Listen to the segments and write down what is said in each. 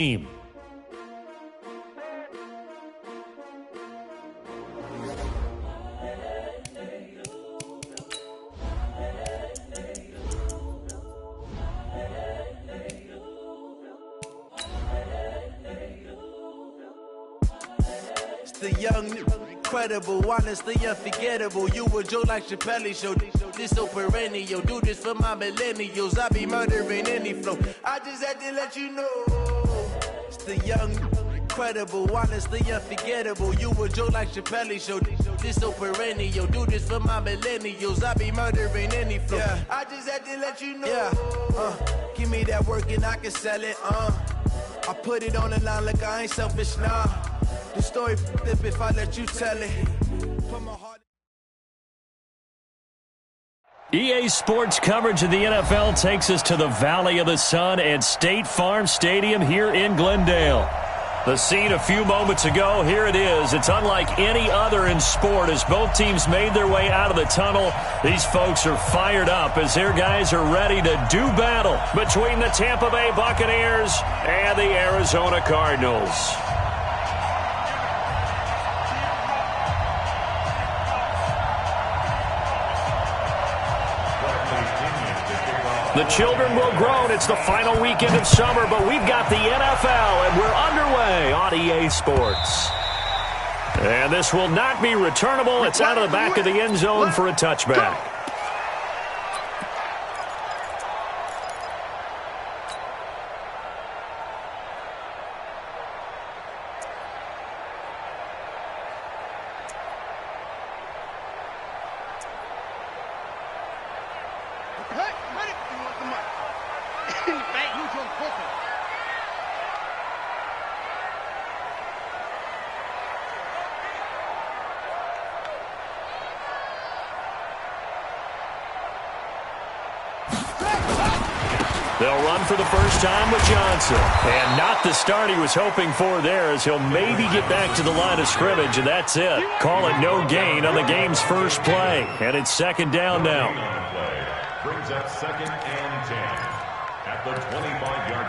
team. The young, incredible, honestly unforgettable. You a Joe like Chappelle show. This so perennial. Do this for my millennials. I be murdering any flow. I just had to let you know. It's the young, incredible, honestly unforgettable. You a Joe like Chappelle show. This so perennial. Do this for my millennials. I be murdering any flow. Yeah. I just had to let you know. Yeah. Give me that work and I can sell it. I put it on the line like I ain't selfish, nah. The story flip if I let you tell it. Put my heart. EA Sports coverage of the NFL takes us to the Valley of the Sun at State Farm Stadium here in Glendale. The scene a few moments ago, here it is. It's unlike any other in sport as both teams made their way out of the tunnel. These folks are fired up as their guys are ready to do battle between the Tampa Bay Buccaneers and the Arizona Cardinals. The children will groan. It's the final weekend of summer, but we've got the NFL, and we're underway on EA Sports. And this will not be returnable. It's out of the back of the end zone for a touchback. They'll run for the first time with Johnson. And not the start he was hoping for there as he'll maybe get back to the line of scrimmage, and that's it. Call it no gain on the game's first play. And it's second down now. Brings up 2nd and 10 at the 25-yard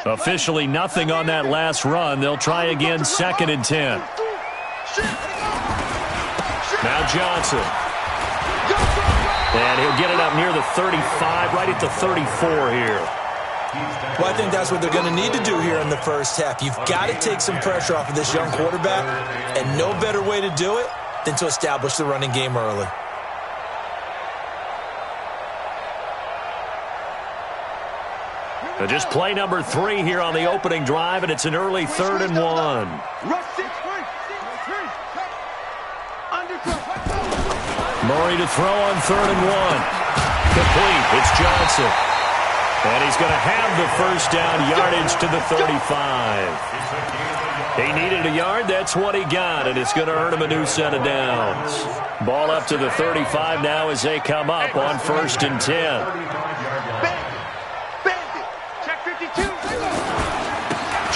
line. Officially nothing on that last run. They'll try again 2nd and 10. Now Johnson. And he'll get it up near the 35, right at the 34 here. Well, I think that's what they're going to need to do here in the first half. You've got to take some pressure off of this young quarterback, and no better way to do it than to establish the running game early. Just play number 3 here on the opening drive, and it's an early 3rd and 1. Murray to throw on 3rd and 1. Complete. It's Johnson. And he's going to have the first down, yardage to the 35. He needed a yard. That's what he got, and it's going to earn him a new set of downs. Ball up to the 35 now as they come up on 1st and 10.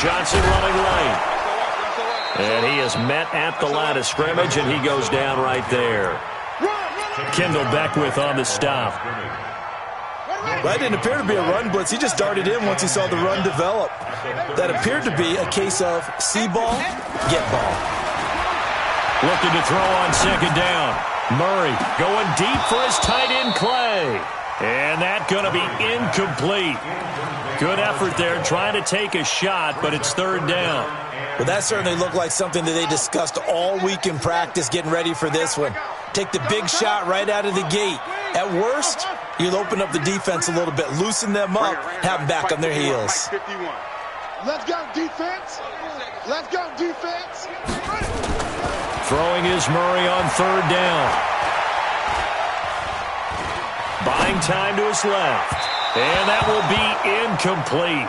Johnson running right. And he is met at the line of scrimmage, and he goes down right there. Kendall Beckwith on the stop. That didn't appear to be a run blitz. He just darted in once he saw the run develop. That appeared to be a case of see ball, get ball. Looking to throw on 2nd down. Murray going deep for his tight end Clay. And that's going to be incomplete. Good effort there trying to take a shot, but it's 3rd down. Well, that certainly looked like something that they discussed all week in practice getting ready for this one. Take the big shot right out of the gate. At worst, you'll open up the defense a little bit, loosen them up, have them back on their heels. Let's go, defense. Let's go, defense. Throwing is Murray on 3rd down. Buying time to his left. And that will be incomplete.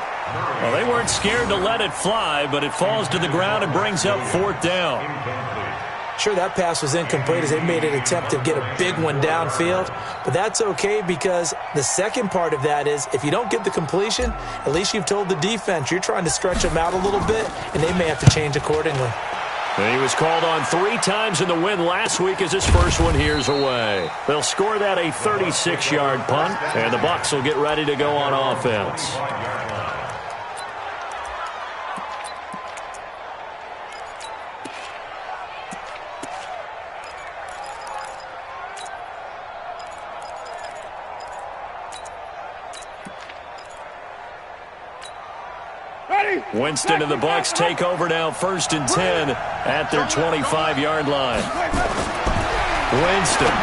Well, they weren't scared to let it fly, but it falls to the ground and brings up 4th down. Sure, that pass was incomplete as they made an attempt to get a big one downfield, but that's okay because the second part of that is if you don't get the completion, at least you've told the defense you're trying to stretch them out a little bit, and they may have to change accordingly. And he was called on 3 times in the win last week as his first one here's away. They'll score that a 36-yard punt, and the Bucs will get ready to go on offense. Winston and the Bucs take over now, 1st and 10 at their 25-yard line. Winston.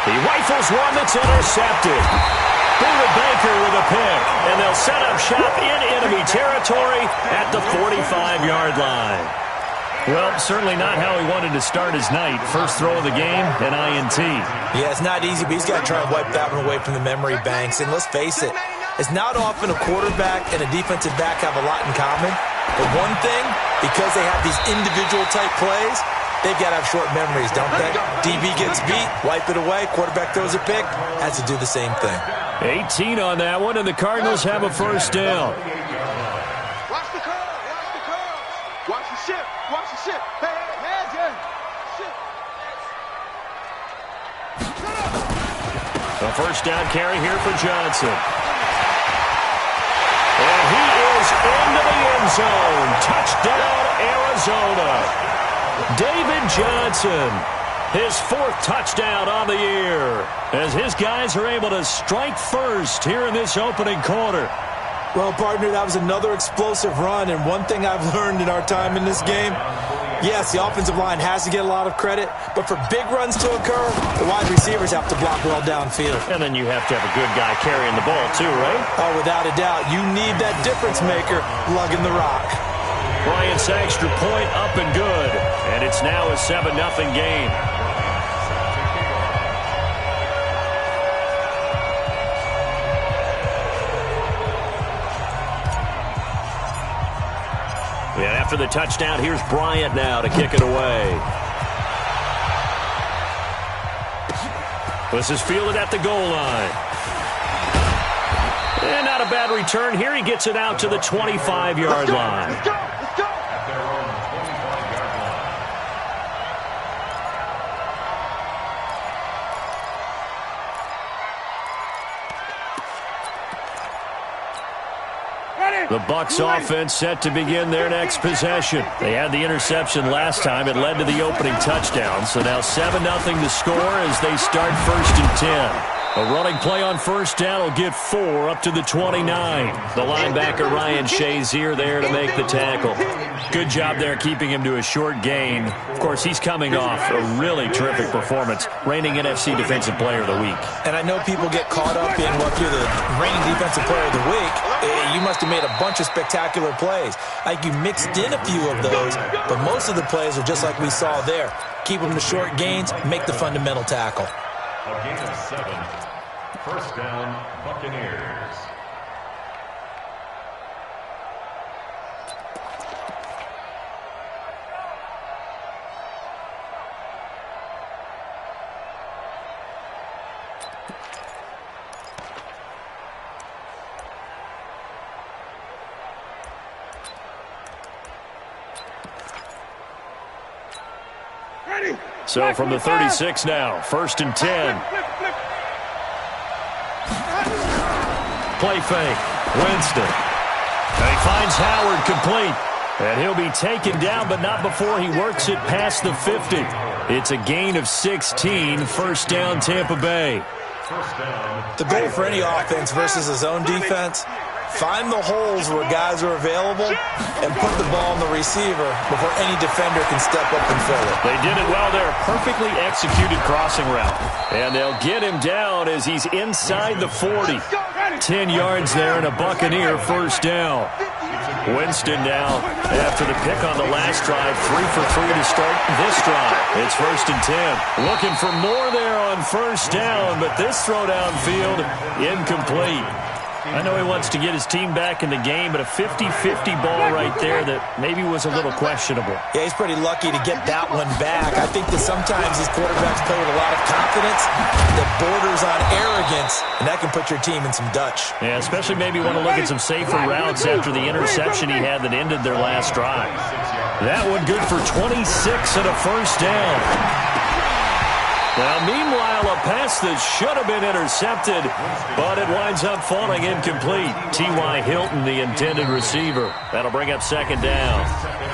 He rifles one that's intercepted. Buda Baker with a pick, and they'll set up shop in enemy territory at the 45-yard line. Well, certainly not how he wanted to start his night. First throw of the game, an INT. Yeah, it's not easy, but he's got to try and wipe that one away from the memory banks. And let's face it, it's not often a quarterback and a defensive back have a lot in common. But one thing, because they have these individual type plays, they've got to have short memories, don't they? DB gets beat, wipe it away, quarterback throws a pick, has to do the same thing. 18 on that one, and the Cardinals have a first down. Watch the curve, watch the curve. Watch the ship, watch the ship. Hey, hands in. Shit. A first down carry here for Johnson. And he is into the end zone. Touchdown, Arizona. David Johnson, his 4th touchdown on the year, as his guys are able to strike first here in this opening quarter. Well, partner, that was another explosive run, and one thing I've learned in our time in this game, yes, the offensive line has to get a lot of credit, but for big runs to occur, the wide receivers have to block well downfield. And then you have to have a good guy carrying the ball too, right? Oh, without a doubt. You need that difference maker lugging the rock. Bryant's extra point up and good, and it's now a 7-0 game. And after the touchdown, here's Bryant now to kick it away. This is fielded at the goal line. And not a bad return here. He gets it out to the 25-yard line. Let's go, let's go. At their own 25-yard line. The Bucs offense set to begin their next possession. They had the interception last time. It led to the opening touchdown. So now 7-0 to score as they start 1st and 10. A running play on first down will get 4 up to the 29. The linebacker Ryan Shazier there to make the tackle. Good job there keeping him to a short gain. Of course, he's coming off a really terrific performance, reigning NFC Defensive Player of the Week. And I know people get caught up in what you're the reigning Defensive Player of the Week. You must have made a bunch of spectacular plays. Like you mixed in a few of those, but most of the plays are just like we saw there. Keep them to short gains, make the fundamental tackle. A gain of 7. First down, Buccaneers. So from the 36 now, 1st and 10. Play fake. Winston. And he finds Howard complete. And he'll be taken down, but not before he works it past the 50. It's a gain of 16. First down, Tampa Bay. The goal for any offense versus his own defense, find the holes where guys are available and put the ball on the receiver before any defender can step up and fill it. They did it well there. Perfectly executed crossing route. And they'll get him down as he's inside the 40. 10 yards there and a Buccaneer first down. Winston now, after the pick on the last drive, 3 for 3 to start this drive. It's 1st and 10. Looking for more there on first down, but this throw downfield incomplete. I know he wants to get his team back in the game, but a 50-50 ball right there that maybe was a little questionable. Yeah, he's pretty lucky to get that one back. I think that sometimes these quarterbacks play with a lot of confidence that borders on arrogance, and that can put your team in some Dutch. Yeah, especially maybe want to look at some safer routes after the interception he had that ended their last drive. That one good for 26 and a first down. Now, meanwhile, a pass that should have been intercepted, but it winds up falling incomplete. T.Y. Hilton, the intended receiver. That'll bring up second down.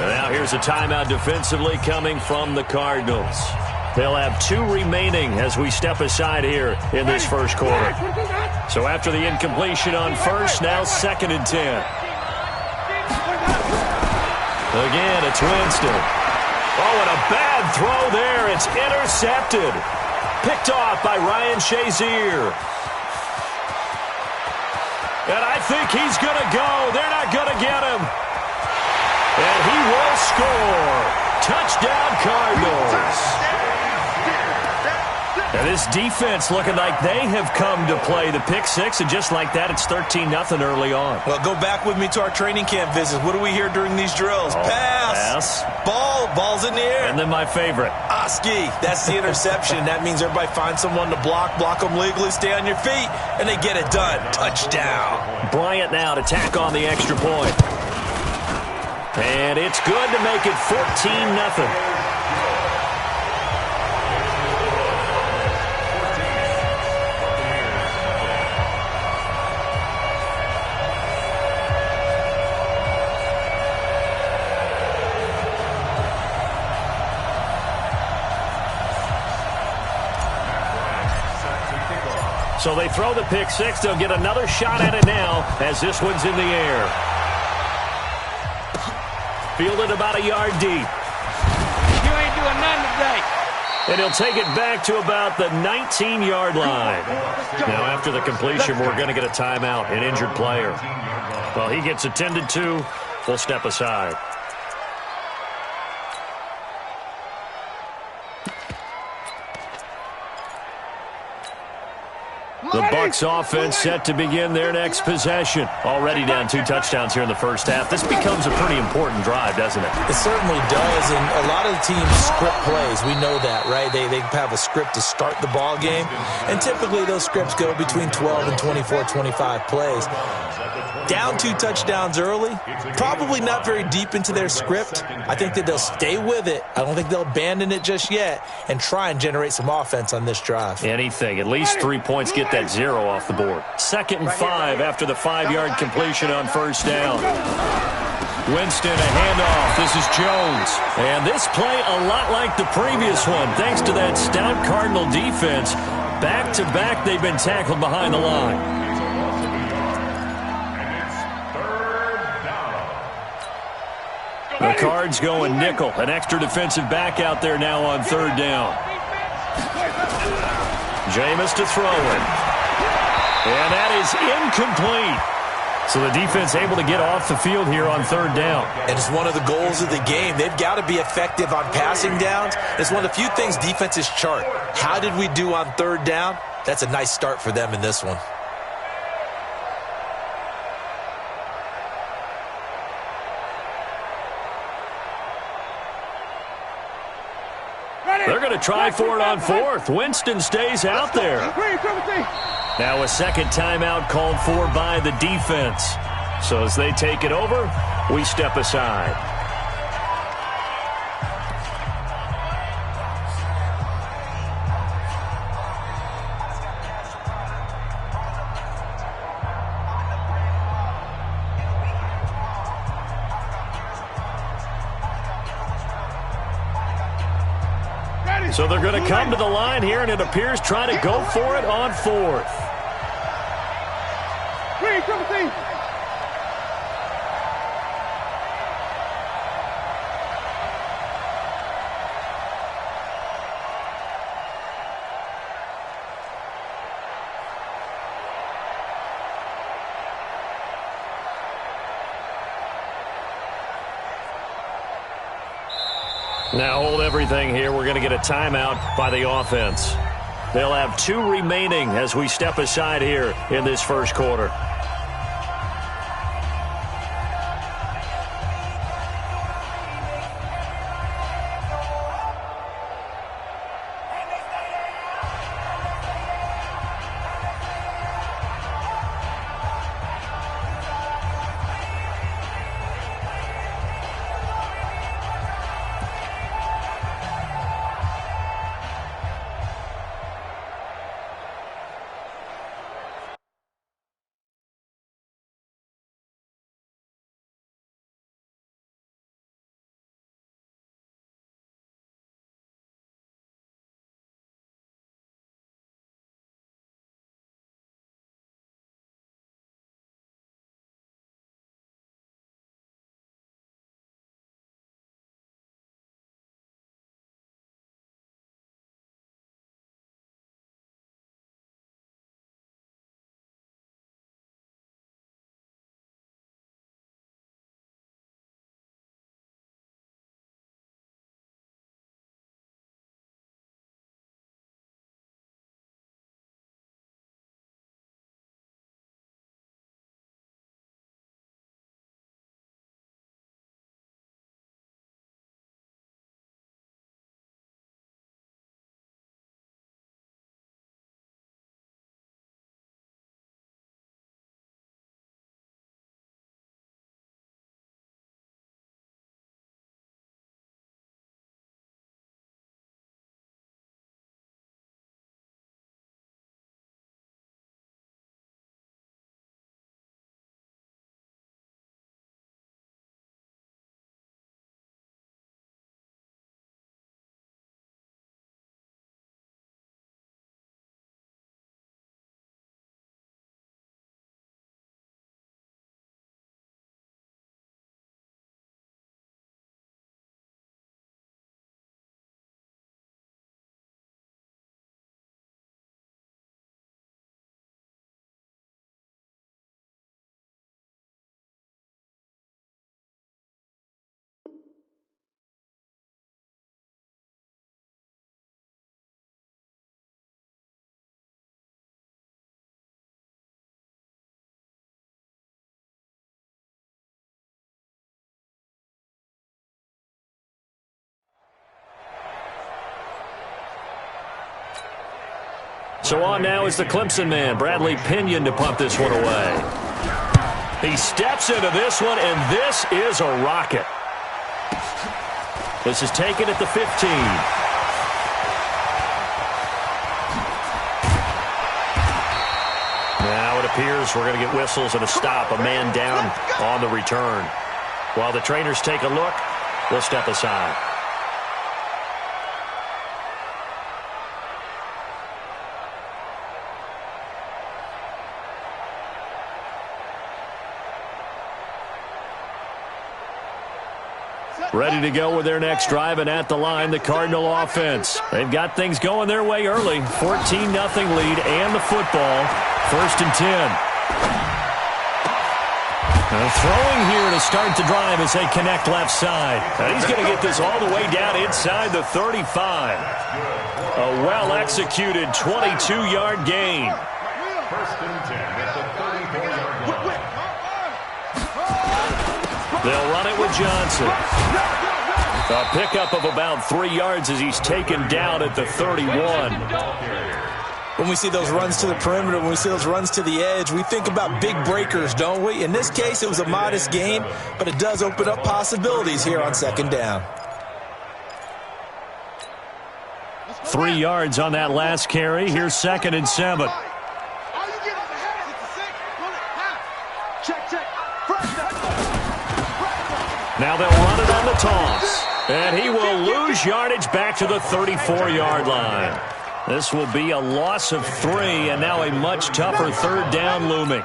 And now here's a timeout defensively coming from the Cardinals. They'll have 2 remaining as we step aside here in this first quarter. So after the incompletion on first, now 2nd and 10. Again, it's Winston. Oh, and a bad throw there. It's intercepted. Picked off by Ryan Shazier. And I think he's going to go. They're not going to get him. And he will score. Touchdown, Cardinals. And this defense looking like they have come to play the pick six, and just like that, it's 13-0 early on. Well, go back with me to our training camp visits. What do we hear during these drills? Pass. Ball's in the air. And then my favorite. Oski. That's the interception. That means everybody finds someone to block them legally, stay on your feet, and they get it done. Touchdown. Bryant now to tack on the extra point. And it's good to make it 14-0. So they throw the pick six. They'll get another shot at it now as this one's in the air. Fielded about a yard deep. You ain't doing nothing today. And he'll take it back to about the 19-yard line. Now, after the completion, we're going to get a timeout, an injured player. Well, he gets attended to. We'll step aside. The Bucs offense set to begin their next possession. Already down 2 touchdowns here in the first half. This becomes a pretty important drive, doesn't it? It certainly does, and a lot of the teams script plays. We know that, right? They have a script to start the ball game, and typically those scripts go between 12 and 24, 25 plays. Down 2 touchdowns early, probably not very deep into their script. I think that they'll stay with it. I don't think they'll abandon it just yet and try and generate some offense on this drive. Anything. At least 3 points. Get that 0 off the board. 2nd and 5 after the 5-yard completion on first down. Winston, a handoff. This is Jones. And this play a lot like the previous one. Thanks to that stout Cardinal defense. Back-to-back, they've been tackled behind the line. The Cards going nickel. An extra defensive back out there now on 3rd down. Jameis to throw it. And that is incomplete. So the defense able to get off the field here on 3rd down. And it's one of the goals of the game. They've got to be effective on passing downs. It's one of the few things defenses chart. How did we do on 3rd down? That's a nice start for them in this one. They're going to try for it on 4th. Winston stays out there. Now a second timeout called for by the defense. So as they take it over, we step aside. So they're going to come to the line here, and it appears trying to go for it on 4th. Now hold everything here. We're going to get a timeout by the offense. They'll have 2 remaining as we step aside here in this first quarter. So on now is the Clemson man, Bradley Pinion, to punt this one away. He steps into this one, and this is a rocket. This is taken at the 15. Now it appears we're going to get whistles and a stop, a man down on the return. While the trainers take a look, we'll step aside. Ready to go with their next drive, and at the line, the Cardinal offense. They've got things going their way early. 14-0 lead and the football. 1st and 10. Now throwing here to start the drive as they connect left side. And he's going to get this all the way down inside the 35. A well-executed 22-yard gain. 1st and 10 at the 34-yard line. They'll run it with Johnson. A pickup of about 3 yards as he's taken down at the 31. When we see those runs to the perimeter, when we see those runs to the edge, we think about big breakers, don't we? In this case, it was a modest gain, but it does open up possibilities here on 2nd down. 3 yards on that last carry. Here's 2nd and 7. Now they'll run it on the toss. And he will lose yardage back to the 34-yard line. This will be a loss of 3, and now a much tougher 3rd down looming.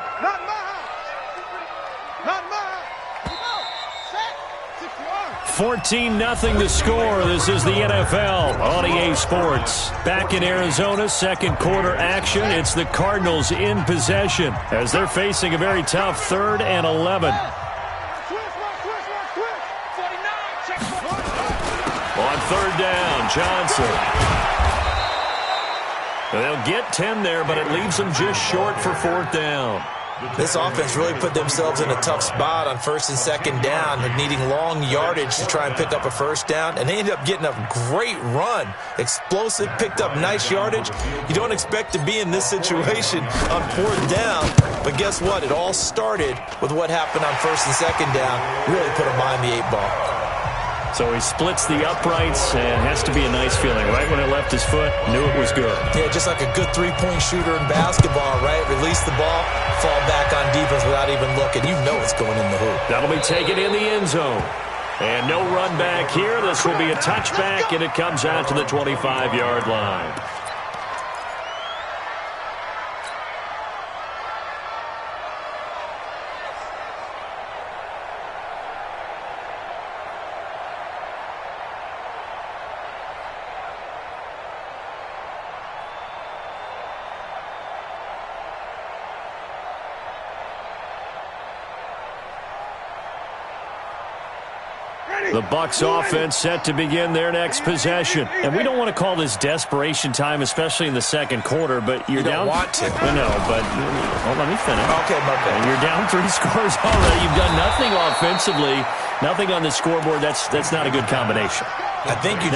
14-0 the score. This is the NFL on EA Sports. Back in Arizona, 2nd quarter action. It's the Cardinals in possession as they're facing a very tough 3rd and 11. On 3rd down, Johnson. They'll get 10 there, but it leaves them just short for 4th down. This offense really put themselves in a tough spot on 1st and 2nd down, needing long yardage to try and pick up a 1st down, and they ended up getting a great run. Explosive, picked up nice yardage. You don't expect to be in this situation on 4th down, but guess what? It all started with what happened on 1st and 2nd down. Really put them behind the 8 ball. So he splits the uprights, and has to be a nice feeling. Right when it left his foot, knew it was good. Yeah, just like a good three-point shooter in basketball, right? Release the ball, fall back on defense without even looking. You know it's going in the hoop. That'll be taken in the end zone. And no run back here. This will be a touchback, and it comes out to the 25-yard line. The Bucs offense set to begin their next possession. And we don't want to call this desperation time, especially in the 2nd quarter, but you're down. You don't want to. No, but let me finish. Okay, my bad. You're down 3 scores already. You've done nothing offensively, nothing on the scoreboard. That's not a good combination. I think you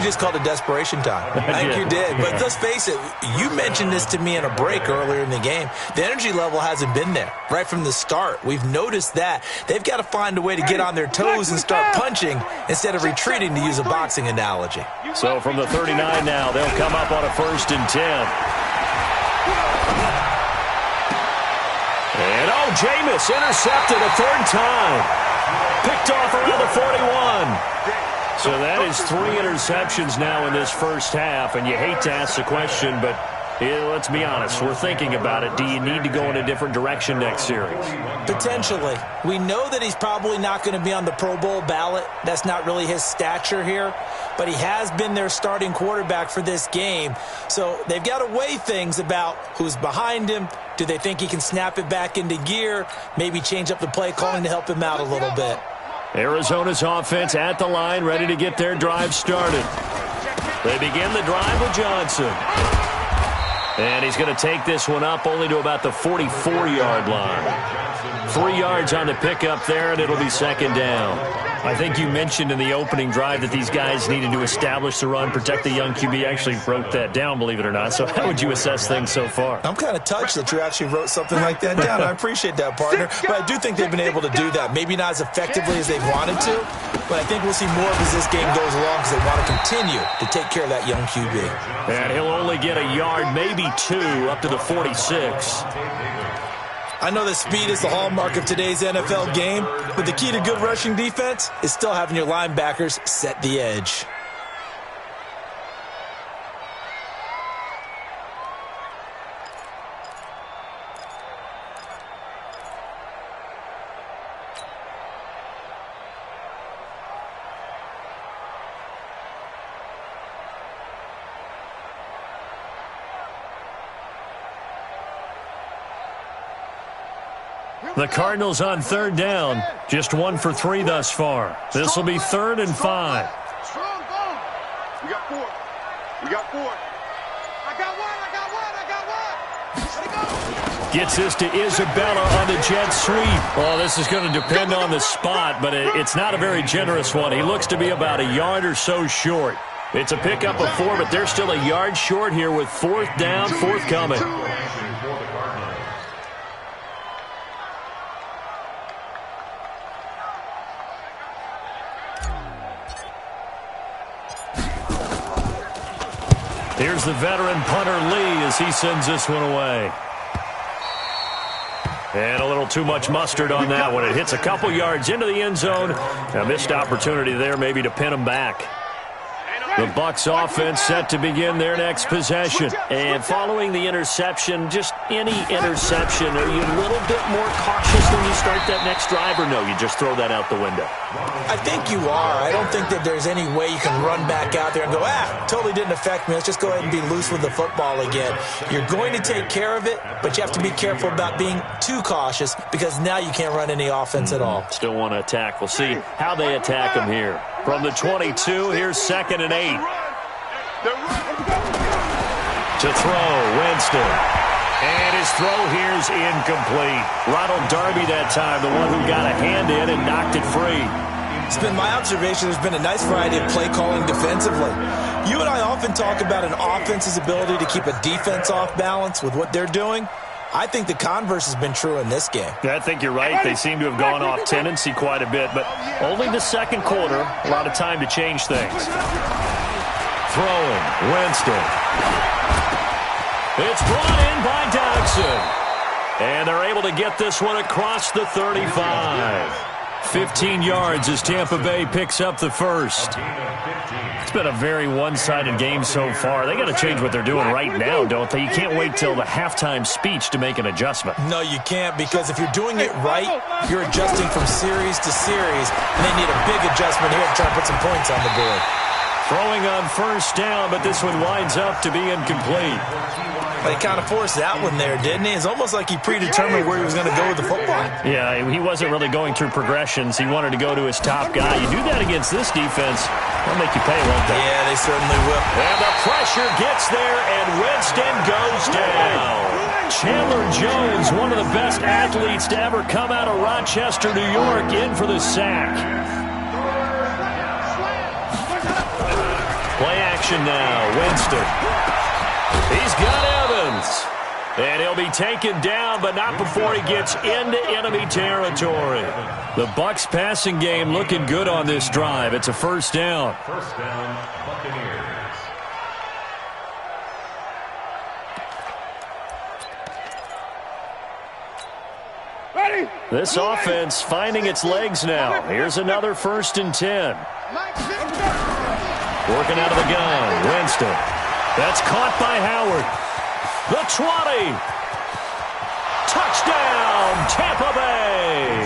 just called it desperation time. I think you did. But let's face it, you mentioned this to me in a break earlier in the game. The energy level hasn't been there right from the start. We've noticed that. They've got to find a way to get on their toes and start punching instead of retreating, to use a boxing analogy. So from the 39 now, they'll come up on a 1st and 10. And Jameis intercepted a 3rd time. Picked off around the 41. So that is 3 interceptions now in this first half, and you hate to ask the question, but let's be honest, we're thinking about it. Do you need to go in a different direction next series? Potentially. We know that he's probably not going to be on the Pro Bowl ballot. That's not really his stature here, but he has been their starting quarterback for this game. So they've got to weigh things about who's behind him. Do they think he can snap it back into gear? Maybe change up the play calling to help him out a little bit. Arizona's offense at the line, ready to get their drive started. They begin the drive with Johnson. And he's going to take this one up only to about the 44-yard line. 3 yards on the pickup there, and it'll be 2nd down. I think you mentioned in the opening drive that these guys needed to establish the run, protect the young QB. Actually wrote that down, believe it or not. So how would you assess things so far? I'm kind of touched that you actually wrote something like that down. I appreciate that, partner. But I do think they've been able to do that. Maybe not as effectively as they've wanted to, but I think we'll see more of as this game goes along because they want to continue to take care of that young QB. And he'll only get a yard, maybe 2, up to the 46. I know that speed is the hallmark of today's NFL game, but the key to good rushing defense is still having your linebackers set the edge. The Cardinals on 3rd down, just 1 for 3 thus far. This will be 3rd and 5. Strong ball. We got 4. We got 4. I got 1. Let it go. Gets this to Isabella on the jet sweep. Well, this is going to depend on the spot, but it's not a very generous one. He looks to be about a yard or so short. It's a pickup of 4, but they're still a yard short here with 4th down, forthcoming. Here's the veteran punter Lee as he sends this one away. And a little too much mustard on that one. It hits a couple yards into the end zone. A missed opportunity there maybe to pin him back. The Bucs offense set to begin their next possession. And following the interception, just any interception, are you a little bit more cautious when you start that next drive, or no, you just throw that out the window? I think you are. I don't think that there's any way you can run back out there and go, totally didn't affect me. Let's just go ahead and be loose with the football again. You're going to take care of it, but you have to be careful about being too cautious because now you can't run any offense at all. Still want to attack. We'll see how they attack him here. From the 22, here's 2nd and 8. To throw, Winston. And his throw here's incomplete. Ronald Darby that time, the one who got a hand in and knocked it free. It's been my observation there's been a nice variety of play calling defensively. You and I often talk about an offense's ability to keep a defense off balance with what they're doing. I think the converse has been true in this game. I think you're right. They seem to have gone off tendency quite a bit, but only the second quarter, a lot of time to change things. Throwing, Winston. It's brought in by Dodson. And they're able to get this one across the 35. 15 yards as Tampa Bay picks up the first. It's been a very one-sided game so far. They got to change what they're doing right now, don't they? You can't wait till the halftime speech to make an adjustment. No, you can't, because if you're doing it right, you're adjusting from series to series, and they need a big adjustment here to try to put some points on the board. Throwing on 1st down, but this one winds up to be incomplete. They kind of forced that one there, didn't he? It's almost like he predetermined where he was going to go with the football. Yeah, he wasn't really going through progressions. He wanted to go to his top guy. You do that against this defense, they'll make you pay, won't they? Yeah, they certainly will. And the pressure gets there, and Winston goes down. Chandler Jones, one of the best athletes to ever come out of Rochester, New York, in for the sack. Play action now, Winston. He's got Evans. And he'll be taken down, but not before he gets into enemy territory. The Bucs passing game looking good on this drive. It's a 1st down. 1st down, Buccaneers. Ready? This offense finding its legs now. Here's another 1st and 10. Working out of the gun, Winston. That's caught by Howard. The 20. Touchdown, Tampa Bay.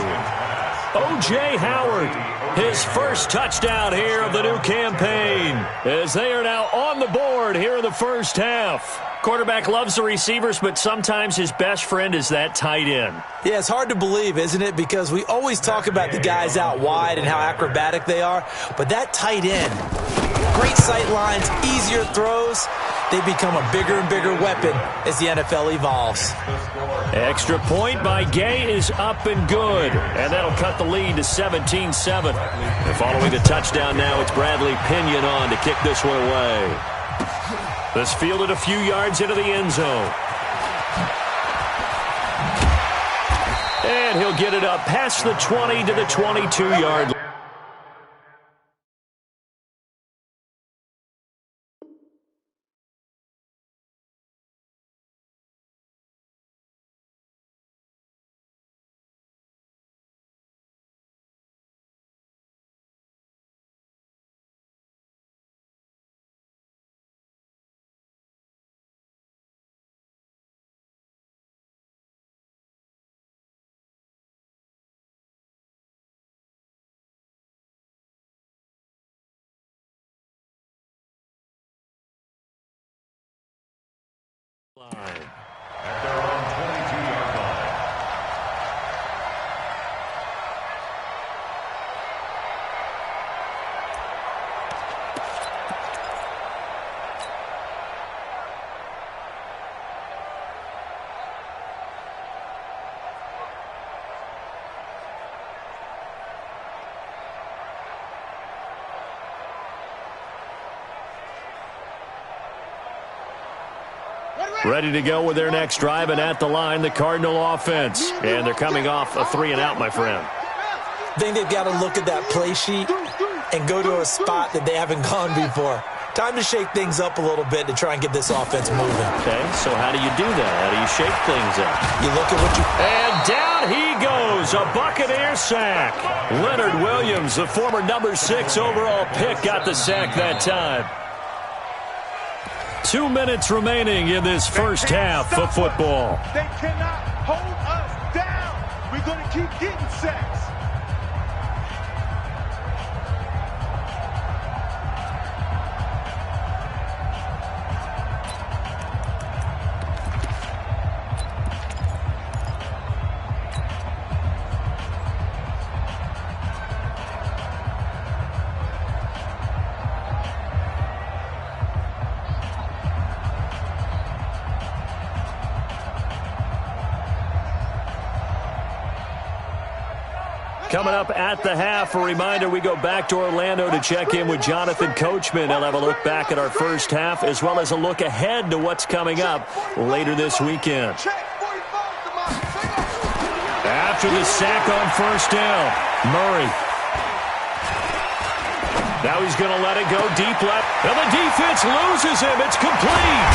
O.J. Howard, his first touchdown here of the new campaign, as they are now on the board here in the 1st half. Quarterback loves the receivers, but sometimes his best friend is that tight end. Yeah, it's hard to believe, isn't it? Because we always talk about the guys out wide and how acrobatic they are, but that tight end, great sight lines, easier throws, they become a bigger and bigger weapon as the NFL evolves. Extra point by Gay is up and good. And that'll cut the lead to 17-7. And following the touchdown now, it's Bradley Pinion on to kick this one away. This fielded a few yards into the end zone. And he'll get it up past the 20 to the 22-yard line. At their own 22-yard line. Ready to go with their next drive, and at the line, the Cardinal offense. And they're coming off a 3-and-out, my friend. I think they've got to look at that play sheet and go to a spot that they haven't gone before. Time to shake things up a little bit to try and get this offense moving. Okay, so how do you do that? How do you shake things up? You look at what you... And down he goes, a Buccaneer sack. Leonard Williams, the former number 6 overall pick, got the sack that time. 2 minutes remaining in this first half of football. They cannot hold us down. We're going to keep getting sacks. Coming up at the half, a reminder, we go back to Orlando to check in with Jonathan Coachman. He'll have a look back at our first half as well as a look ahead to what's coming up later this weekend. After the sack on first down, Murray. Now he's going to let it go deep left. And the defense loses him. It's complete.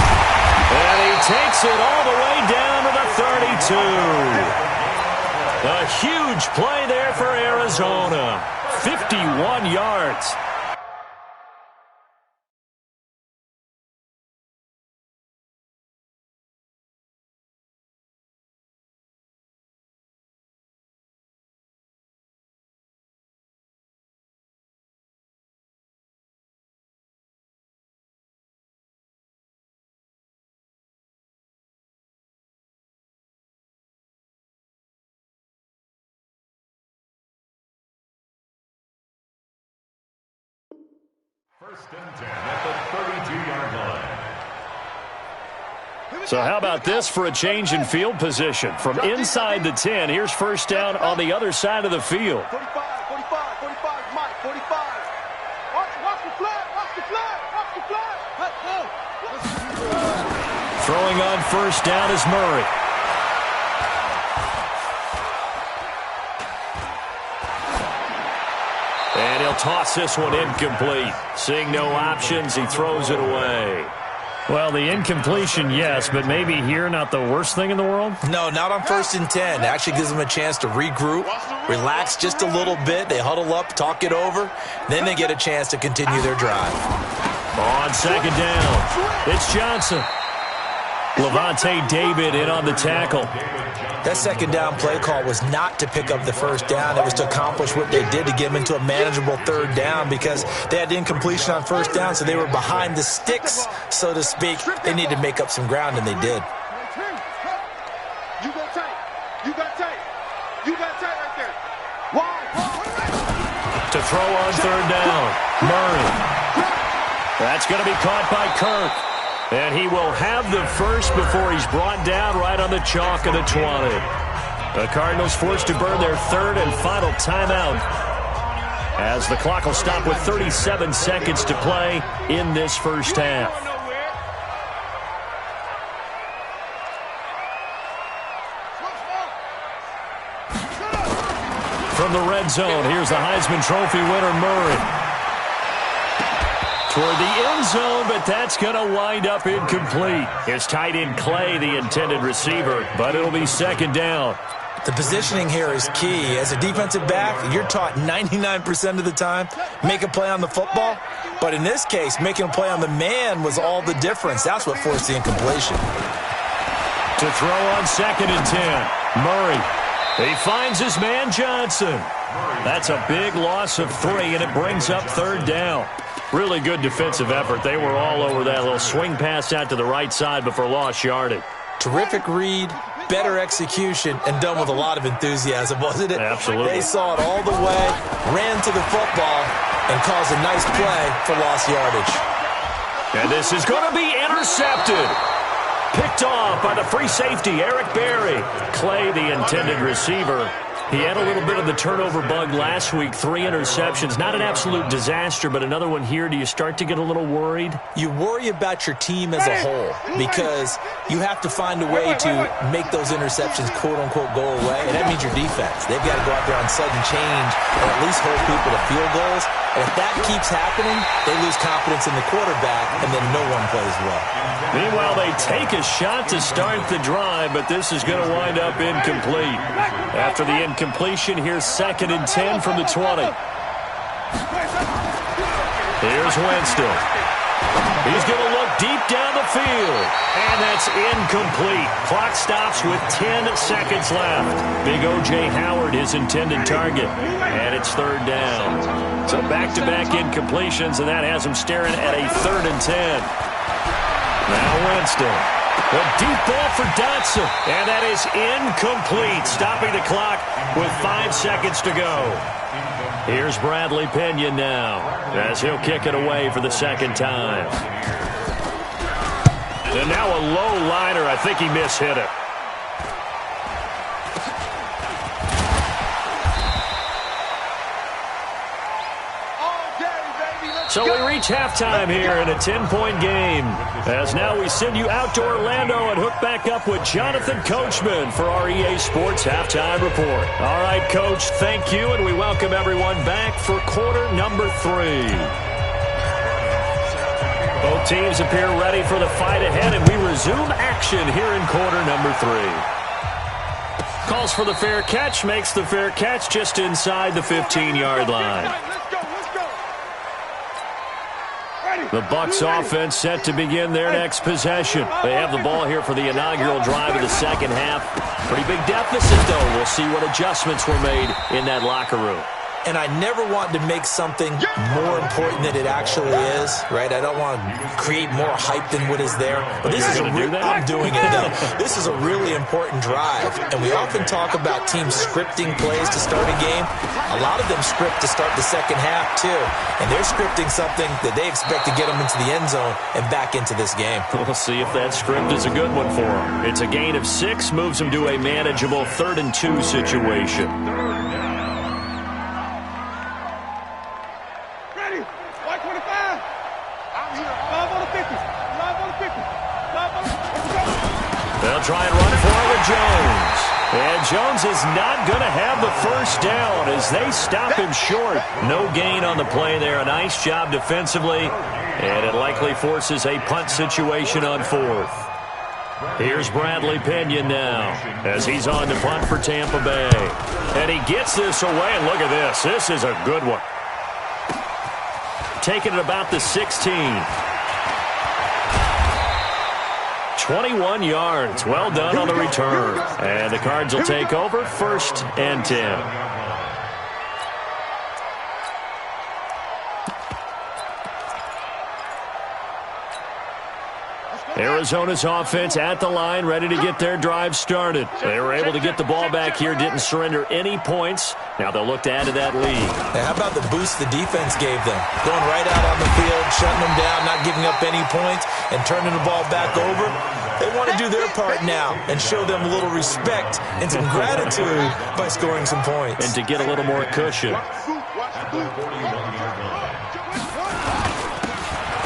And he takes it all the way down to the 32. A huge play there for Arizona. 51 yards. First and 10 at the 32-yard line. So how about this for a change in field position? From inside the 10, here's first down on the other side of the field. 45, Mike, 45. Watch the flag, watch the flag, watch the flag. Throwing on first down is Murray. And he'll toss this one incomplete. Seeing no options, he throws it away. Well, the incompletion, yes, but maybe here not the worst thing in the world? No, not on first and 10. It actually gives them a chance to regroup, relax just a little bit. They huddle up, talk it over. Then they get a chance to continue their drive. On second down, it's Johnson. Levante David in on the tackle. That second down play call was not to pick up the first down. It was to accomplish what they did to get them into a manageable third down because they had incompletion on first down, so they were behind the sticks, so to speak. They needed to make up some ground, and they did. You got tight. You got tight. You got tight right there. Why? To throw on third down, Murray. That's going to be caught by Kirk. And he will have the first before he's brought down right on the chalk of the 20. The Cardinals forced to burn their third and final timeout, as the clock will stop with 37 seconds to play in this first half. From the red zone, here's the Heisman Trophy winner, Murray. Toward the end zone, but that's going to wind up incomplete. It's tight end Clay, the intended receiver, but it'll be second down. The positioning here is key. As a defensive back, you're taught 99% of the time, make a play on the football. But in this case, making a play on the man was all the difference. That's what forced the incompletion. To throw on 2nd and 10, Murray. He finds his man Johnson. That's a big loss of 3, and it brings up 3rd down. Really good defensive effort. They were all over that little swing pass out to the right side before lost yardage. Terrific read, better execution, and done with a lot of enthusiasm, wasn't it? Absolutely. They saw it all the way, ran to the football, and caused a nice play for lost yardage. And this is going to be intercepted. Picked off by the free safety, Eric Berry. Clay, the intended receiver. He had a little bit of the turnover bug last week, 3 interceptions. Not an absolute disaster, but another one here. Do you start to get a little worried? You worry about your team as a whole because you have to find a way to make those interceptions, quote-unquote, go away, and that means your defense. They've got to go out there on sudden change and at least hold people to field goals. And if that keeps happening, they lose confidence in the quarterback, and then no one plays well. Meanwhile, they take a shot to start the drive, but this is going to wind up incomplete. After the incompletion, here's 2nd and 10 from the 20. Here's Winston. He's going to look deep down the field, and that's incomplete. Clock stops with 10 seconds left. Big O.J. Howard, his intended target, and it's 3rd down. So back-to-back incompletions, and that has him staring at a 3rd and 10. Now Winston. A deep ball for Dotson, and that is incomplete, stopping the clock with 5 seconds to go. Here's Bradley Pinion now, as he'll kick it away for the 2nd time. And now a low liner. I think he mishit it. So we reach halftime here in a 10-point game. As now we send you out to Orlando and hook back up with Jonathan Coachman for our EA Sports Halftime Report. All right, Coach, thank you, and we welcome everyone back for quarter number 3. Both teams appear ready for the fight ahead, and we resume action here in quarter number 3. Calls for the fair catch, makes the fair catch just inside the 15-yard line. The Bucs offense set to begin their next possession. They have the ball here for the inaugural drive of the second half. Pretty big deficit, though. We'll see what adjustments were made in that locker room. And I never want to make something more important than it actually is, right? I don't want to create more hype than what is there. But this is I'm doing it, though. This is a really important drive. And we often talk about teams scripting plays to start a game. A lot of them script to start the second half, too. And they're scripting something that they expect to get them into the end zone and back into this game. We'll see if that script is a good one for them. It's a gain of 6, moves them to a manageable 3rd and 2 situation. They'll try and run for it with Jones. And Jones is not going to have the first down as they stop him short. No gain on the play there. A nice job defensively. And it likely forces a punt situation on 4th. Here's Bradley Pinion now as he's on to punt for Tampa Bay. And he gets this away. And look at this. This is a good one. Taking it about the 16. 21 yards. Well done on the return. And the Cards will take over 1st and 10. Arizona's offense at the line, ready to get their drive started. They were able to get the ball back here, didn't surrender any points. Now they'll look to add to that lead. Hey, how about the boost the defense gave them? Going right out on the field, shutting them down, not giving up any points, and turning the ball back over. They want to do their part now and show them a little respect and some gratitude by scoring some points. And to get a little more cushion.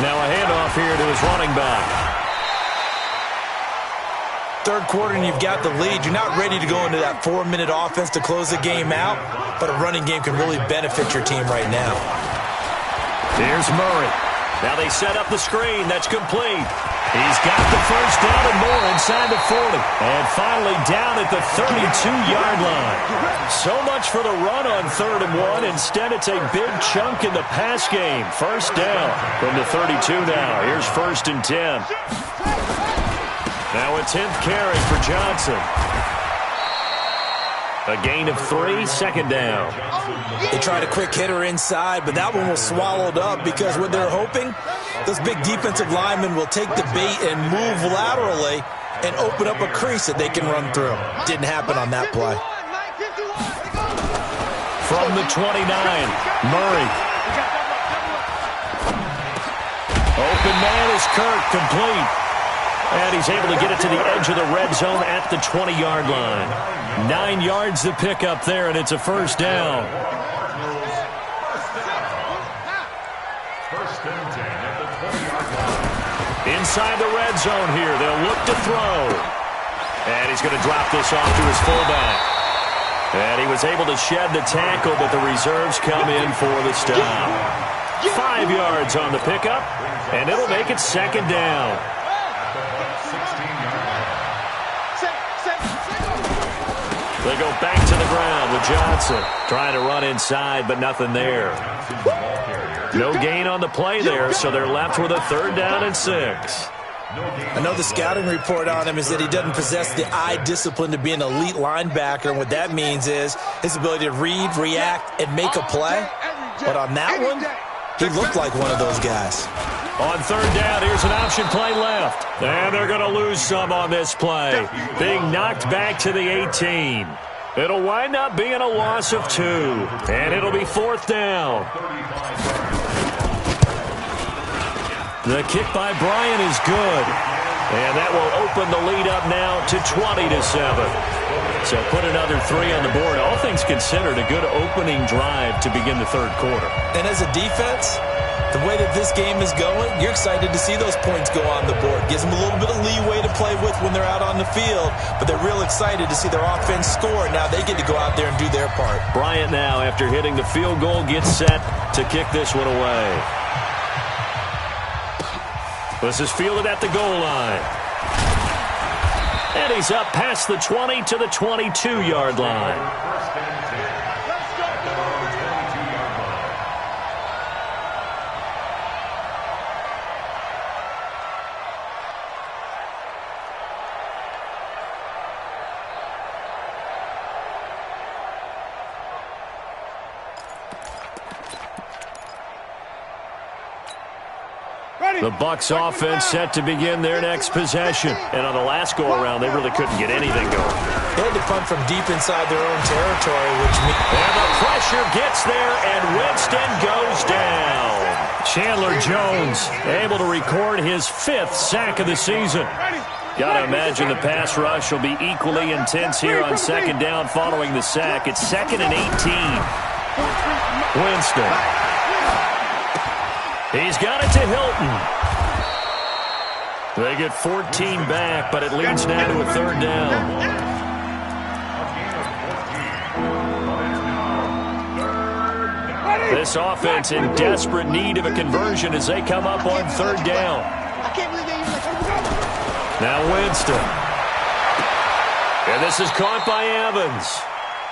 Now a handoff here to his running back. Third quarter and you've got the lead. You're not ready to go into that 4-minute offense to close the game out, but a running game can really benefit your team right now. Here's Murray. Now they set up the screen. That's complete. He's got the first down and more inside the 40. And finally down at the 32-yard line. So much for the run on 3rd and 1. Instead, it's a big chunk in the pass game. First down from the 32 now. Here's 1st and 10. Now a 10th carry for Johnson. A gain of 3, 2nd down. They tried a quick hitter inside, but that one was swallowed up because what they're hoping, those big defensive linemen will take the bait and move laterally and open up a crease that they can run through. Didn't happen on that play. From the 29, Murray. Open man is Kirk, complete. And he's able to get it to the edge of the red zone at the 20-yard line. 9 yards to pick up there, and it's a first down. Inside the red zone here, they'll look to throw. And he's going to drop this off to his fullback. And he was able to shed the tackle, but the reserves come in for the stop. 5 yards on the pickup, and it'll make it 2nd down. They go back to the ground with Johnson. Trying to run inside, but nothing there. No gain on the play there, so they're left with a 3rd down and 6. I know the scouting report on him is that he doesn't possess the eye discipline to be an elite linebacker, and what that means is his ability to read, react, and make a play. But on that one, he looked like one of those guys. On 3rd down, here's an option play left. And they're going to lose some on this play. Being knocked back to the 18. It'll wind up being a loss of 2. And it'll be 4th down. The kick by Bryant is good. And that will open the lead up now to 20-7. So put another 3 on the board. All things considered, a good opening drive to begin the 3rd quarter. And as a defense, the way that this game is going, you're excited to see those points go on the board. Gives them a little bit of leeway to play with when they're out on the field, but they're real excited to see their offense score. Now they get to go out there and do their part. Bryant now, after hitting the field goal, gets set to kick this one away. This is fielded at the goal line. And he's up past the 20 to the 22-yard line. The Bucs offense set to begin their next possession. And on the last go-around, they really couldn't get anything going. They had to punt from deep inside their own territory, which means... And the pressure gets there, and Winston goes down. Chandler Jones able to record his 5th sack of the season. Got to imagine the pass rush will be equally intense here on 2nd down following the sack. It's 2nd and 18. Winston. He's got it to Hilton. They get 14 back, but it leads now to a 3rd down. This offense in desperate need of a conversion as they come up on 3rd down. Now Winston. And this is caught by Evans.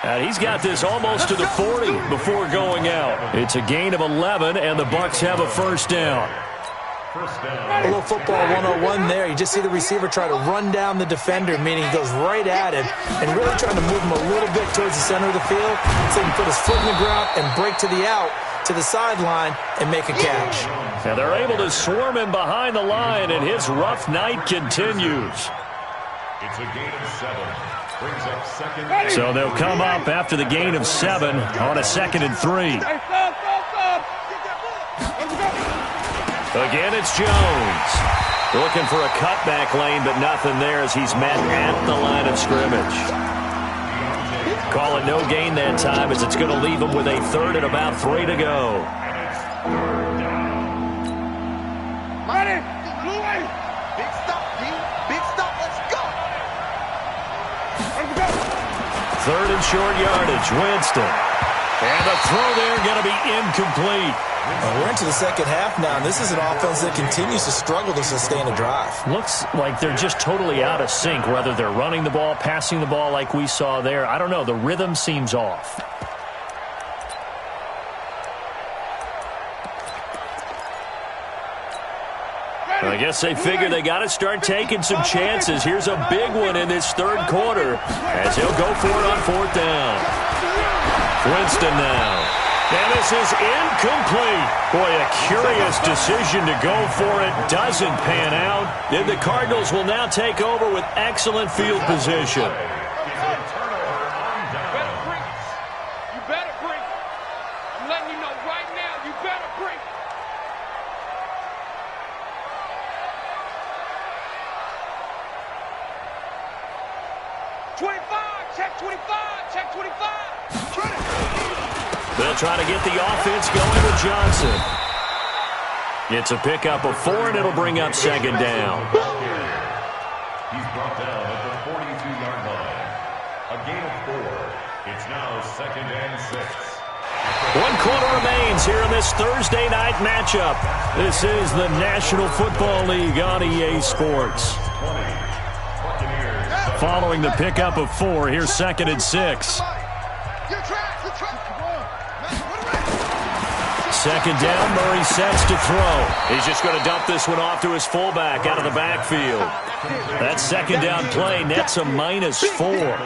And he's got this almost to the 40 before going out. It's a gain of 11, and the Bucs have a 1st down. A little football 101 there. You just see the receiver try to run down the defender, meaning he goes right at him and really trying to move him a little bit towards the center of the field so he can put his foot in the ground and break to the out, to the sideline, and make a catch. And they're able to swarm him behind the line, and his rough night continues. It's a gain of 7. Brings up second. So they'll come up after the gain of 7 on a 2nd and 3. Again, it's Jones. Looking for a cutback lane, but nothing there as he's met at the line of scrimmage. Call it no gain that time as it's going to leave him with a 3rd and about 3 to go. Money, big stop, D. Big stop, let's go. 3rd and short yardage, Winston. And the throw there going to be incomplete. Well, we're into the second half now, and this is an offense that continues to struggle to sustain a drive. Looks like they're just totally out of sync, whether they're running the ball, passing the ball like we saw there. I don't know. The rhythm seems off. I guess they figure they got to start taking some chances. Here's a big one in this 3rd quarter as he'll go for it on 4th down. Winston now. And this is incomplete. Boy, a curious decision to go for it. Doesn't pan out. And the Cardinals will now take over with excellent field position. You better bring it. I'm letting you know right now, you better bring it. Check 25, check 25. They'll try to get the offense going with Johnson. It's a pickup of 4, and it'll bring up 2nd down. He's brought down at the 42-yard line. A gain of 4. It's now 2nd and 6. 1 quarter remains here in this Thursday night matchup. This is the National Football League on EA Sports. Following the pickup of 4, here's 2nd and 6. 2nd down, Murray sets to throw. He's just going to dump this one off to his fullback out of the backfield. That 2nd down play nets a -4.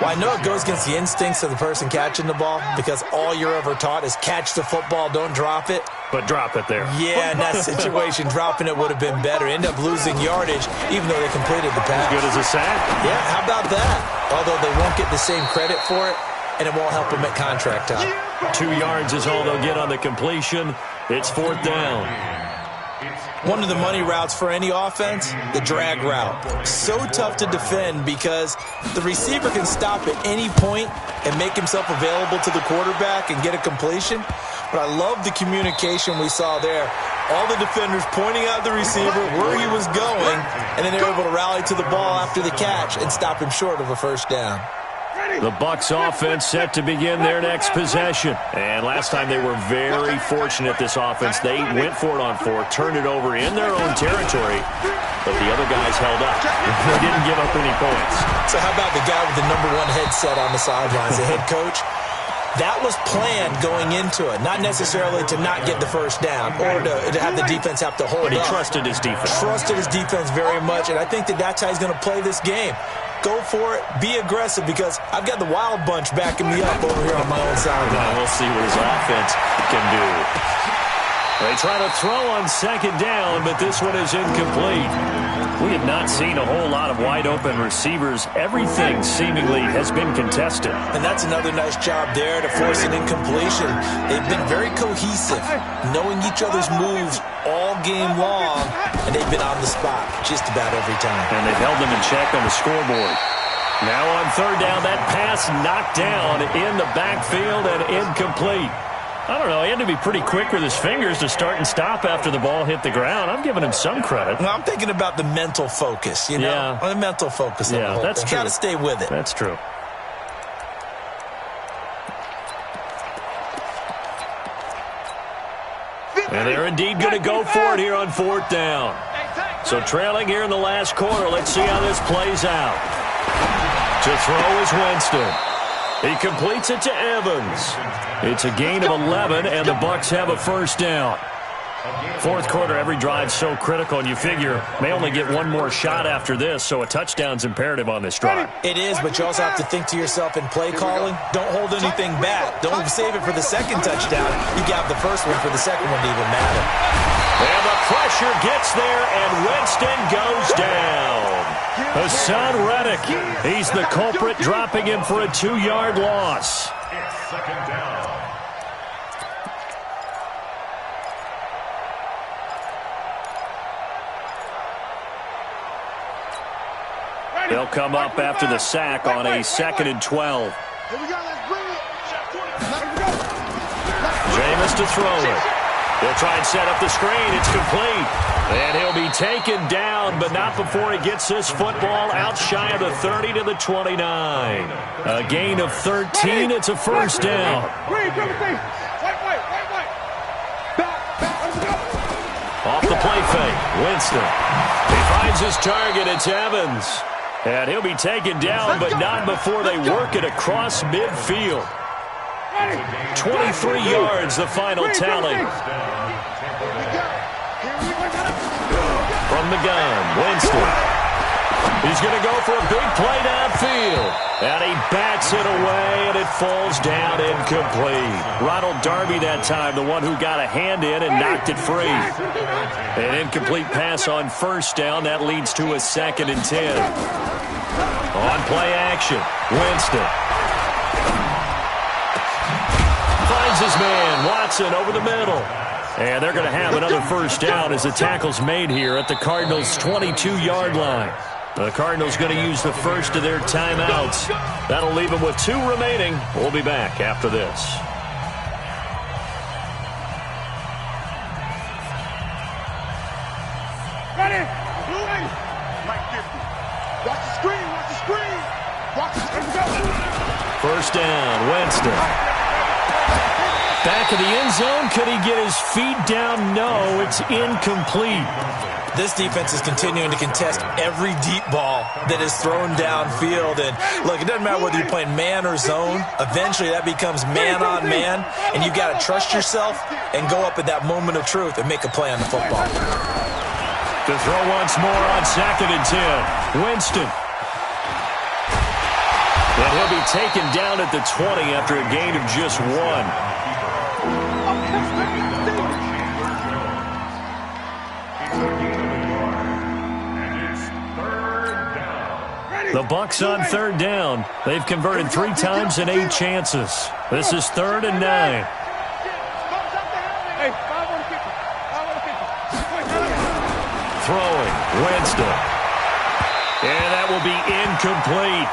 Well, I know it goes against the instincts of the person catching the ball because all you're ever taught is catch the football, don't drop it. But drop it there. Yeah, in that situation, dropping it would have been better. End up losing yardage, even though they completed the pass. As good as a sack? Yeah, how about that? Although they won't get the same credit for it, and it won't help them at contract time. 2 yards is all they'll get on the completion. It's 4th down. One of the money routes for any offense, the drag route. So tough to defend because the receiver can stop at any point and make himself available to the quarterback and get a completion. But I love the communication we saw there. All the defenders pointing out the receiver where he was going, and then they were able to rally to the ball after the catch and stop him short of a 1st down. The Bucs offense set to begin their next possession. And last time they were very fortunate, this offense. They went for it on 4, turned it over in their own territory, but the other guys held up. They didn't give up any points. So how about the guy with the #1 headset on the sidelines, the head coach? That was planned going into it, not necessarily to not get the 1st down or to have the defense have to hold up. But he trusted his defense. Trusted his defense very much, and I think that's how he's going to play this game. Go for it, be aggressive, because I've got the Wild Bunch backing me up over here on my own sideline. We'll see what his offense can do. They try to throw on 2nd down, but this one is incomplete. We have not seen a whole lot of wide-open receivers. Everything seemingly has been contested. And that's another nice job there to force an incompletion. They've been very cohesive, knowing each other's moves all game long, and they've been on the spot just about every time. And they've held them in check on the scoreboard. Now on 3rd down, that pass knocked down in the backfield and incomplete. I don't know. He had to be pretty quick with his fingers to start and stop after the ball hit the ground. I'm giving him some credit. Well, I'm thinking about the mental focus, you know? Yeah. The mental focus. Yeah, that's true. Got to stay with it. That's true. And they're indeed going to go for it here on 4th down. So trailing here in the last quarter. Let's see how this plays out. To throw is Winston. He completes it to Evans. It's a gain of 11, and the Bucs have a 1st down. Fourth quarter, every drive's so critical, and you figure may only get one more shot after this, so a touchdown's imperative on this drive. It is, but you also have to think to yourself in play calling, don't hold anything back. Don't save it for the second touchdown. You got the first one for the second one to even matter. And the pressure gets there, and Winston goes down. Hassan Reddick, he's the culprit, dropping him for a 2-yard loss. It's second down. They'll come up after the sack on a 2nd and 12. Here we go, let's bring it. Jameis to throw it. They'll try and set up the screen. It's complete. And he'll be taken down, but not before he gets this football out shy of the 30 to the 29. A gain of 13. It's a first down. Off the play fake. Winston. He finds his target. It's Evans. And he'll be taken down, but not before they work it across midfield. 23 yards, the final tally. From the gun, Winston. He's going to go for a big play downfield. And he bats it away, and it falls down incomplete. Ronald Darby that time, the one who got a hand in and knocked it free. An incomplete pass on first down. That leads to a 2nd and 10. On play action, Winston. Finds his man, Watson, over the middle. And they're going to have another first down as the tackle's made here at the Cardinals' 22-yard line. The Cardinals going to use the first of their timeouts. That'll leave them with 2 remaining. We'll be back after this. Ready? Mike 50. Watch the screen, watch the screen. Watch the screen. First down, Winston. Back in the end zone. Could he get his feet down? No, it's incomplete. This defense is continuing to contest every deep ball that is thrown downfield. And, look, it doesn't matter whether you're playing man or zone. Eventually, that becomes man-on-man, and you've got to trust yourself and go up at that moment of truth and make a play on the football. To throw once more on 2nd and 10. Winston. And he'll be taken down at the 20 after a gain of just 1. The Bucs on 3rd down. They've converted 3 times in 8 chances. This is 3rd and 9. Throwing, Winston. And that will be incomplete.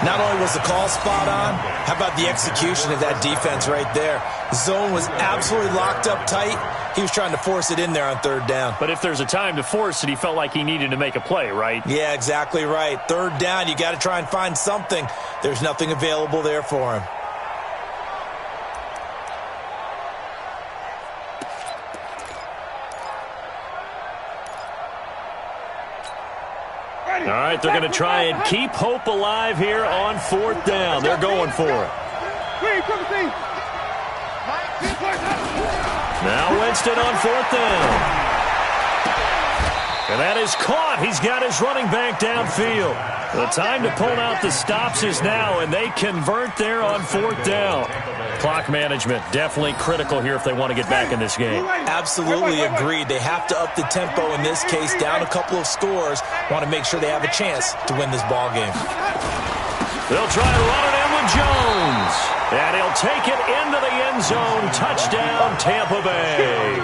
Not only was the call spot on, how about the execution of that defense right there? The zone was absolutely locked up tight. He was trying to force it in there on 3rd down. But if there's a time to force it, he felt like he needed to make a play, right? Yeah, exactly right. 3rd down, you got to try and find something. There's nothing available there for him. All right, they're going to try and keep hope alive here on 4th down. They're going for it. Now Winston on 4th down. And that is caught. He's got his running back downfield. The time to pull out the stops is now, and they convert there on 4th down. Clock management definitely critical here if they want to get back in this game. Absolutely agreed. They have to up the tempo in this case, down a couple of scores. Want to make sure they have a chance to win this ball game. They'll try to run it in with Jones. And he'll take it into the end zone. Touchdown, Tampa Bay.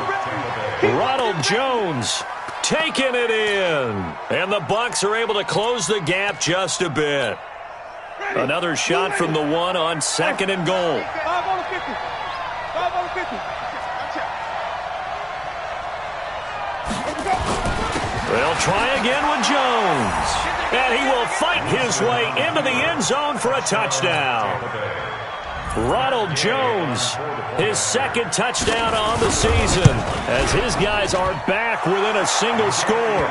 Ronald Jones taking it in. And the Bucs are able to close the gap just a bit. Another shot from the 1 on 2nd and goal. 5 on the 50. 5 on the 50. They'll try again with Jones. And he will fight his way into the end zone for a touchdown. Ronald Jones, his 2nd touchdown on the season, as his guys are back within a single score.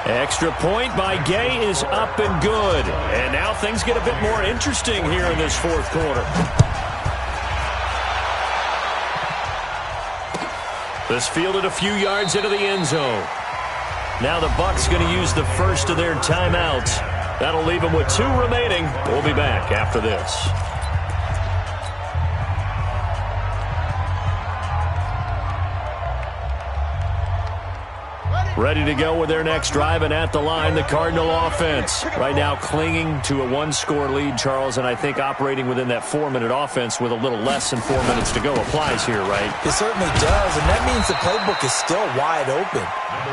Extra point by Gay is up and good. And now things get a bit more interesting here in this 4th quarter. This fielded a few yards into the end zone. Now the Bucs going to use the first of their timeouts. That'll leave them with 2 remaining. We'll be back after this. Ready to go with their next drive, and at the line, the Cardinal offense. Right now clinging to a 1-score lead, Charles, and I think operating within that 4-minute offense with a little less than 4 minutes to go applies here, right? It certainly does, and that means the playbook is still wide open.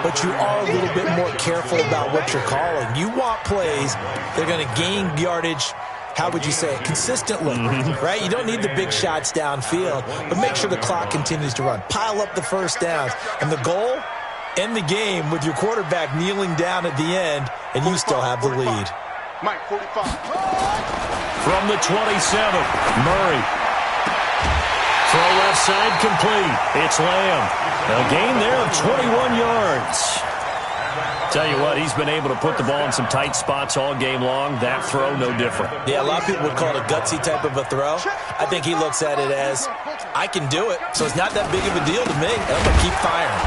But you are a little bit more careful about what you're calling. You want plays, they're going to gain yardage, how would you say it, consistently, right? You don't need the big shots downfield, but make sure the clock continues to run. Pile up the first downs, and the goal, end the game with your quarterback kneeling down at the end, and you still have the lead. Mike, 45. From the 27, Murray. Throw left side complete. It's Lamb. A gain there of 21 yards. Tell you what, he's been able to put the ball in some tight spots all game long. That throw, no different. Yeah, a lot of people would call it a gutsy type of a throw. I think he looks at it as, I can do it, so it's not that big of a deal to me. I'm going to keep firing.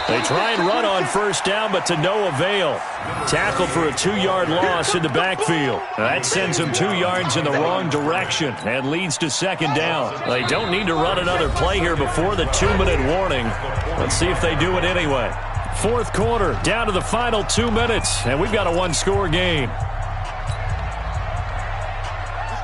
They try and run on first down, but to no avail. Tackled for a 2-yard loss in the backfield. That sends them 2 yards in the wrong direction and leads to second down. They don't need to run another play here before the 2-minute warning. Let's see if they do it anyway. Fourth quarter, down to the final 2 minutes, and we've got a 1-score game.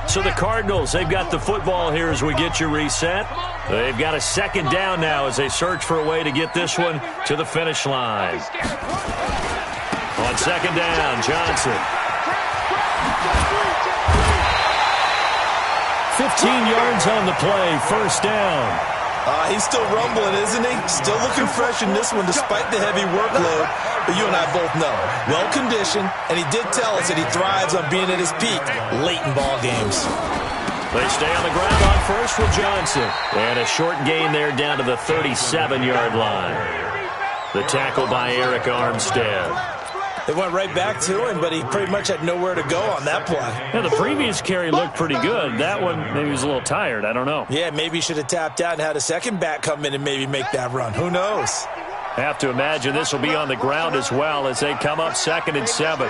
So the Cardinals, they've got the football here as we get you reset. They've got a second down now as they search for a way to get this one to the finish line. On second down, Johnson. 15 yards on the play, first down. He's still rumbling, isn't he? Still looking fresh in this one despite the heavy workload. But you and I both know, well-conditioned, and he did tell us that he thrives on being at his peak late in ball games. They stay on the ground on first with Johnson. And a short gain there down to the 37-yard line. The tackle by Eric Armstead. They went right back to him, but he pretty much had nowhere to go on that play. Yeah, the previous carry looked pretty good. That one, maybe he was a little tired. I don't know. Yeah, maybe he should have tapped out and had a second back come in and maybe make that run. Who knows? Have to imagine this will be on the ground as well as they come up 2nd and 7.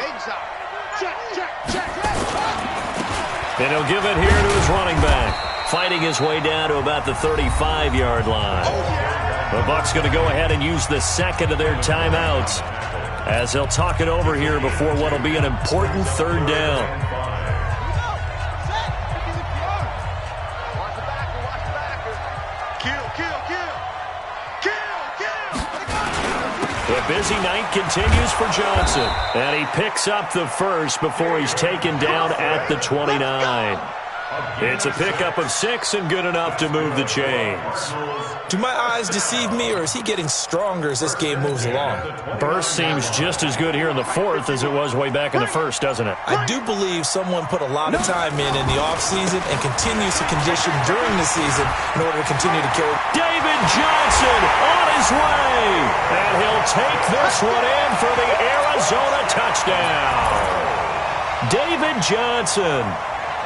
And he'll give it here to his running back. Fighting his way down to about the 35-yard line. The Bucs going to go ahead and use the second of their timeouts as they'll talk it over here before what will be an important third down. The busy night continues for Johnson, and he picks up the first before he's taken down at the 29. It's a pickup of 6 and good enough to move the chains. Do my eyes deceive me, or is he getting stronger as this game moves along? Burst seems just as good here in the fourth as it was way back in the first, doesn't it? I do believe someone put a lot of time in the offseason and continues to condition during the season in order to continue to carry. David Johnson on his way, and he'll take this one in for the Arizona touchdown. David Johnson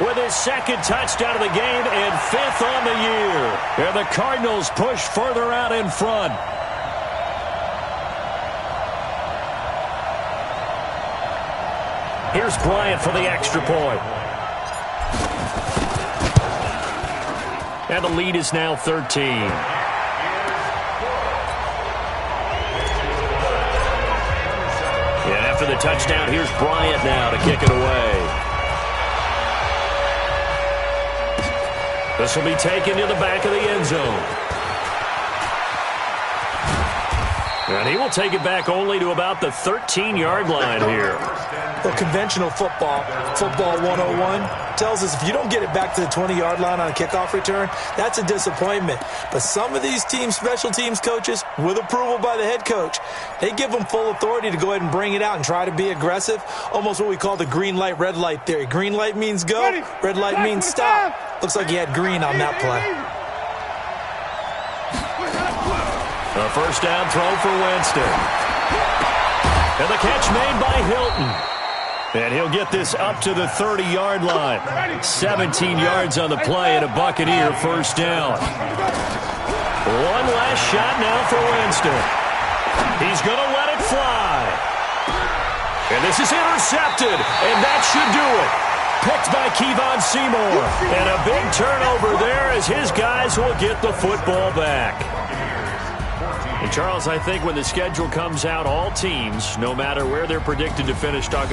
with his second touchdown of the game and 5th on the year. And the Cardinals push further out in front. Here's Bryant for the extra point. And the lead is now 13. And after the touchdown, here's Bryant now to kick it away. This will be taken to the back of the end zone. And he will take it back only to about the 13-yard line here. Well, conventional football 101, tells us if you don't get it back to the 20-yard line on a kickoff return, that's a disappointment. But some of these teams, special teams coaches, with approval by the head coach, they give them full authority to go ahead and bring it out and try to be aggressive, almost what we call the green light, red light theory. Green light means go, red light means stop. Looks like he had green on that play. A first down throw for Winston. And the catch made by Hilton. And he'll get this up to the 30-yard line. 17 yards on the play and a Buccaneer first down. One last shot now for Winston. He's going to let it fly. And this is intercepted, and that should do it. Picked by Kevon Seymour. And a big turnover there as his guys will get the football back. And Charles, I think when the schedule comes out, all teams, no matter where they're predicted to finish, talk